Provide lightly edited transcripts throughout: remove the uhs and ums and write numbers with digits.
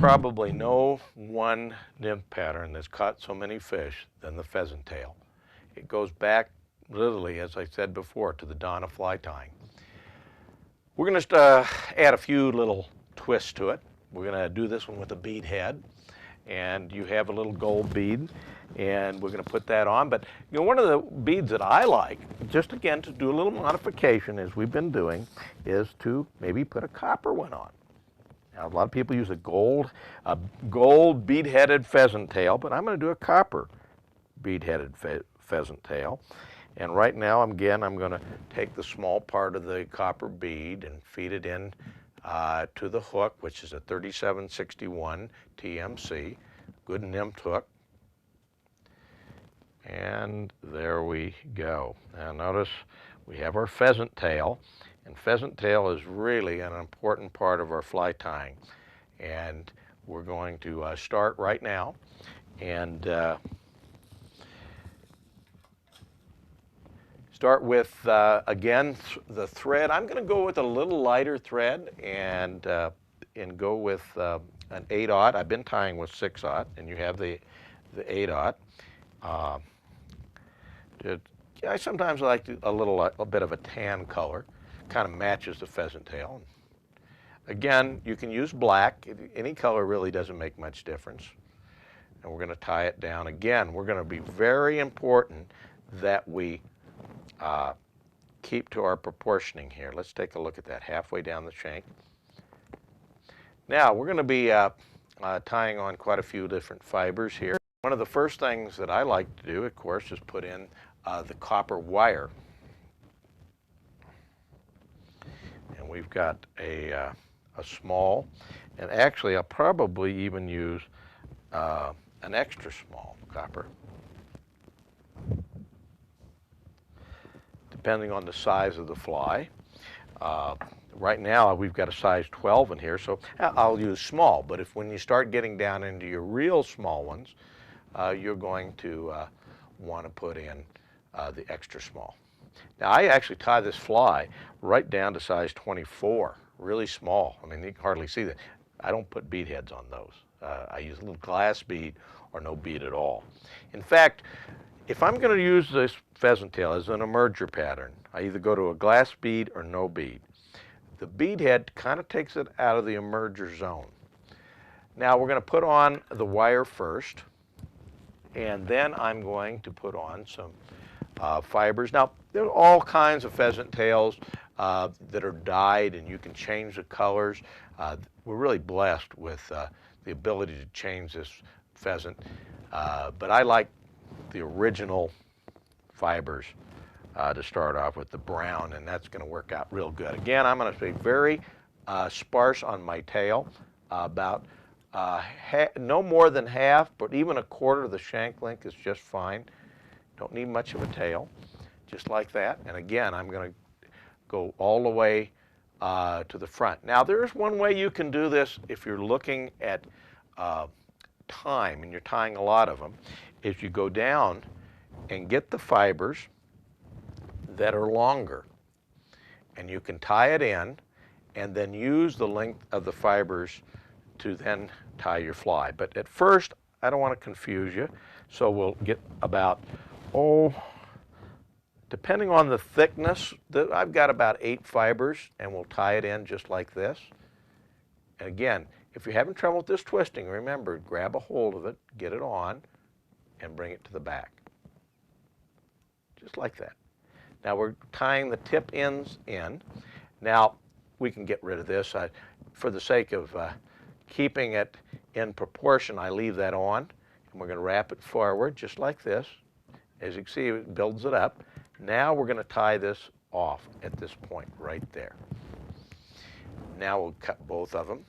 probably no one nymph pattern that's caught so many fish than the pheasant tail. It goes back literally, as I said before, to the dawn of fly tying. We're going to add a few little twists to it. We're going to do this one with a bead head, and you have a little gold bead, and we're going to put that on. But you know, one of the beads that I like, just again to do a little modification as we've been doing, is to maybe put a copper one on. Now, a lot of people use a gold bead-headed pheasant tail, but I'm going to do a copper bead-headed pheasant tail. And right now, again, I'm going to take the small part of the copper bead and feed it in to the hook, which is a 3761 TMC, good nymph hook. And there we go. Now notice we have our pheasant tail, and pheasant tail is really an important part of our fly tying. And we're going to start right now, and start with, again, the thread. I'm going to go with a little lighter thread and go with an 8/0. I've been tying with 6/0, and you have the 8/0. I sometimes like a bit of a tan color, kind of matches the pheasant tail. Again, you can use black. Any color really doesn't make much difference. And we're going to tie it down. Again, we're going to be very important that we keep to our proportioning here. Let's take a look at that, halfway down the shank. Now, we're going to be tying on quite a few different fibers here. One of the first things that I like to do, of course, is put in the copper wire. And we've got a small, and actually I'll probably even use an extra small copper, depending on the size of the fly. Right now we've got a size 12 in here, so I'll use small, but when you start getting down into your real small ones, you're going to want to put in the extra small. Now, I actually tie this fly right down to size 24, really small. I mean, you can hardly see that. I don't put bead heads on those. I use a little glass bead or no bead at all. In fact, if I'm going to use this pheasant tail as an emerger pattern, I either go to a glass bead or no bead. The bead head kind of takes it out of the emerger zone. Now, we're going to put on the wire first, and then I'm going to put on some fibers. Now, there are all kinds of pheasant tails that are dyed, and you can change the colors. We're really blessed with the ability to change this pheasant, but I like the original fibers to start off with, the brown, and that's going to work out real good. Again, I'm going to be very sparse on my tail, about no more than half, but even a quarter of the shank length is just fine. Don't need much of a tail, just like that. And again, I'm going to go all the way to the front. Now, there's one way you can do this if you're looking at time and you're tying a lot of them, is you go down and get the fibers that are longer, and you can tie it in and then use the length of the fibers to then tie your fly. But at first, I don't want to confuse you, so we'll get about, depending on the thickness, I've got about 8 fibers, and we'll tie it in just like this. And again, if you're having trouble with this twisting, remember, grab a hold of it, get it on, and bring it to the back. Just like that. Now we're tying the tip ends in. Now, we can get rid of this. For the sake of keeping it in proportion, I leave that on, and we're going to wrap it forward just like this. As you can see, it builds it up. Now we're going to tie this off at this point right there. Now we'll cut both of them.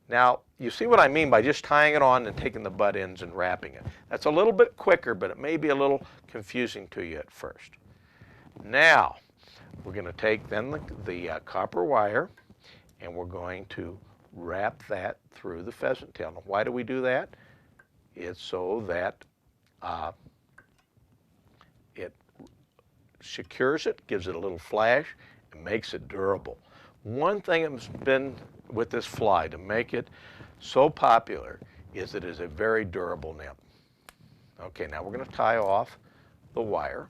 Now, you see what I mean by just tying it on and taking the butt ends and wrapping it. That's a little bit quicker, but it may be a little confusing to you at first. Now, we're going to take then the copper wire, and we're going to wrap that through the pheasant tail. Now, why do we do that? It's so that it secures it, gives it a little flash, and makes it durable. One thing that's been with this fly to make it so popular is that it is a very durable nymph. Okay, now we're going to tie off the wire.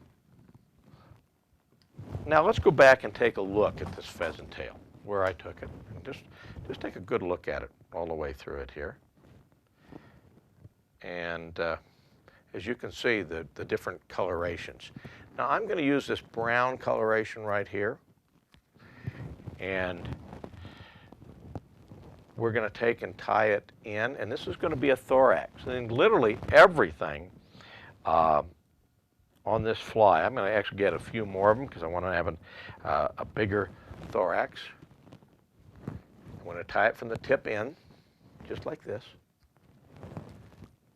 Now let's go back and take a look at this pheasant tail, where I took it. And just take a good look at it all the way through it here. And as you can see, the different colorations. Now I'm going to use this brown coloration right here. And we're going to take and tie it in. And this is going to be a thorax. And literally everything on this fly, I'm going to actually get a few more of them because I want to have a bigger thorax. I'm going to tie it from the tip in, just like this.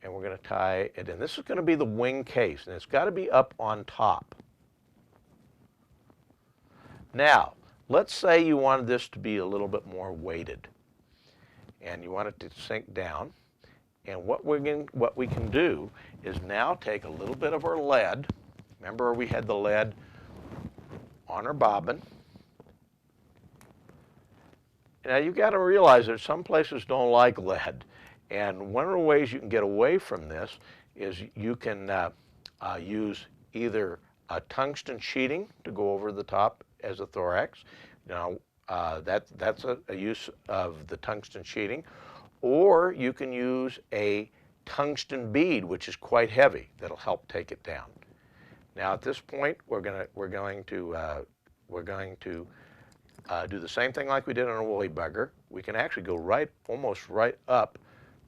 And we're going to tie it in. This is going to be the wing case, and it's got to be up on top. Now, let's say you wanted this to be a little bit more weighted, and you want it to sink down. And what we can do is now take a little bit of our lead. Remember, we had the lead on our bobbin. Now you've got to realize that some places don't like lead, and one of the ways you can get away from this is you can use either a tungsten sheeting to go over the top as a thorax. Now that's a use of the tungsten sheeting. Or you can use a tungsten bead, which is quite heavy. That'll help take it down. Now at this point, we're going to do the same thing like we did on a woolly bugger. We can actually go almost right up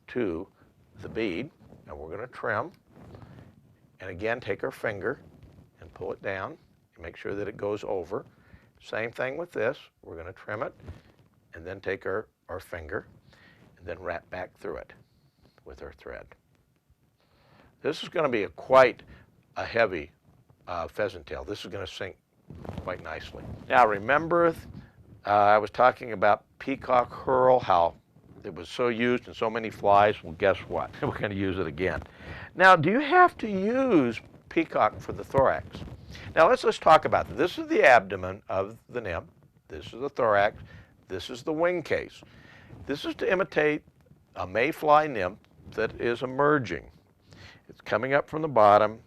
to the bead, and we're going to trim. And again, take our finger and pull it down and make sure that it goes over. Same thing with this. We're going to trim it, and then take our finger. Then wrap back through it with our thread. This is going to be quite a heavy pheasant tail. This is going to sink quite nicely. Now remember, I was talking about peacock herl, how it was so used in so many flies. Well, guess what? We're going to use it again. Now, do you have to use peacock for the thorax? Now let's talk about this. This is the abdomen of the nymph. This is the thorax. This is the wing case. This is to imitate a Mayfly nymph that is emerging. It's coming up from the bottom,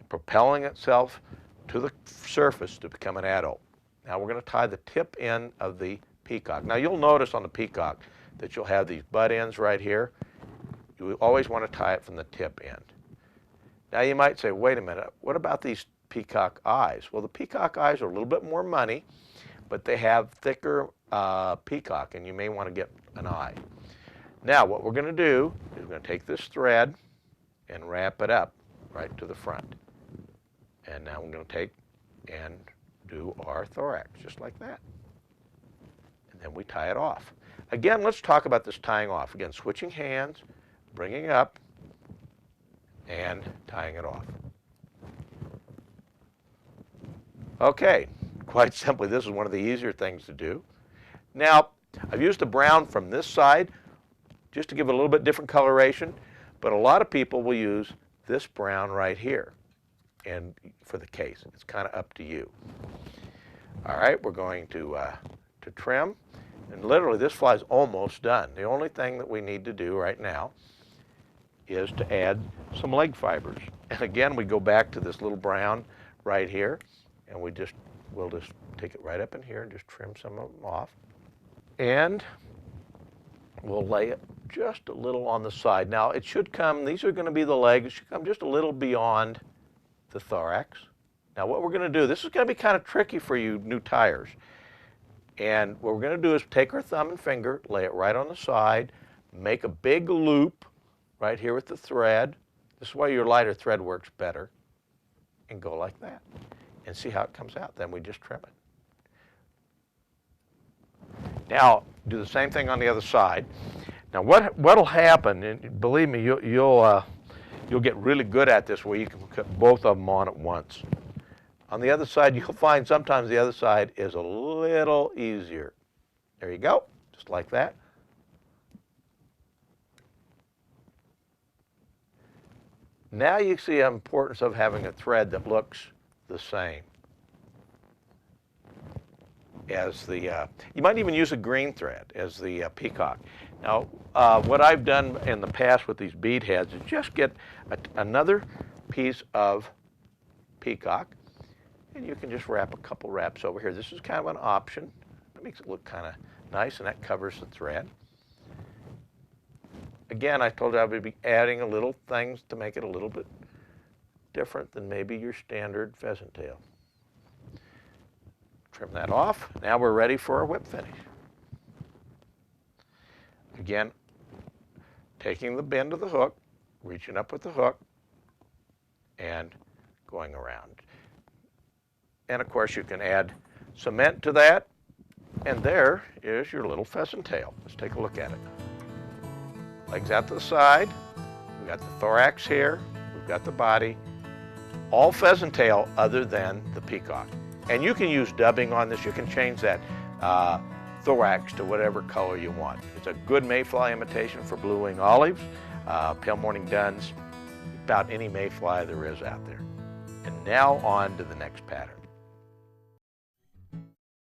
propelling itself to the surface to become an adult. Now we're going to tie the tip end of the peacock. Now you'll notice on the peacock that you'll have these butt ends right here. You always want to tie it from the tip end. Now you might say, wait a minute, what about these peacock eyes? Well, the peacock eyes are a little bit more money, but they have thicker peacock, and you may want to get an eye. Now what we're going to do is we're going to take this thread and wrap it up right to the front. And now we're going to take and do our thorax just like that. And then we tie it off. Again, let's talk about this tying off. Again, switching hands, bringing up, and tying it off. Okay, quite simply, this is one of the easier things to do. Now, I've used the brown from this side just to give it a little bit different coloration, but a lot of people will use this brown right here and for the case. It's kind of up to you. All right, we're going to trim, and literally this fly is almost done. The only thing that we need to do right now is to add some leg fibers. And again, we go back to this little brown right here, and we'll just take it right up in here and just trim some of them off. And we'll lay it just a little on the side. Now it should come, these are going to be the legs, it should come just a little beyond the thorax. Now what we're going to do, this is going to be kind of tricky for you new tyers. And what we're going to do is take our thumb and finger, lay it right on the side, make a big loop right here with the thread. This is why your lighter thread works better. And go like that. And see how it comes out. Then we just trim it. Now, do the same thing on the other side. Now, what'll happen, and believe me, you'll get really good at this where you can put both of them on at once. On the other side, you'll find sometimes the other side is a little easier. There you go, just like that. Now you see the importance of having a thread that looks the same as the, you might even use a green thread as the peacock. Now, what I've done in the past with these bead heads is just get another piece of peacock, and you can just wrap a couple wraps over here. This is kind of an option. It makes it look kind of nice, and that covers the thread. Again, I told you I would be adding a little things to make it a little bit different than maybe your standard pheasant tail. Trim that off. Now we're ready for our whip finish. Again, taking the bend of the hook, reaching up with the hook, and going around. And of course you can add cement to that, and there is your little pheasant tail. Let's take a look at it. Legs out to the side, we've got the thorax here, we've got the body, all pheasant tail other than the peacock. And you can use dubbing on this. You can change that thorax to whatever color you want. It's a good Mayfly imitation for blue-wing olives, pale morning duns, about any Mayfly there is out there. And now on to the next pattern.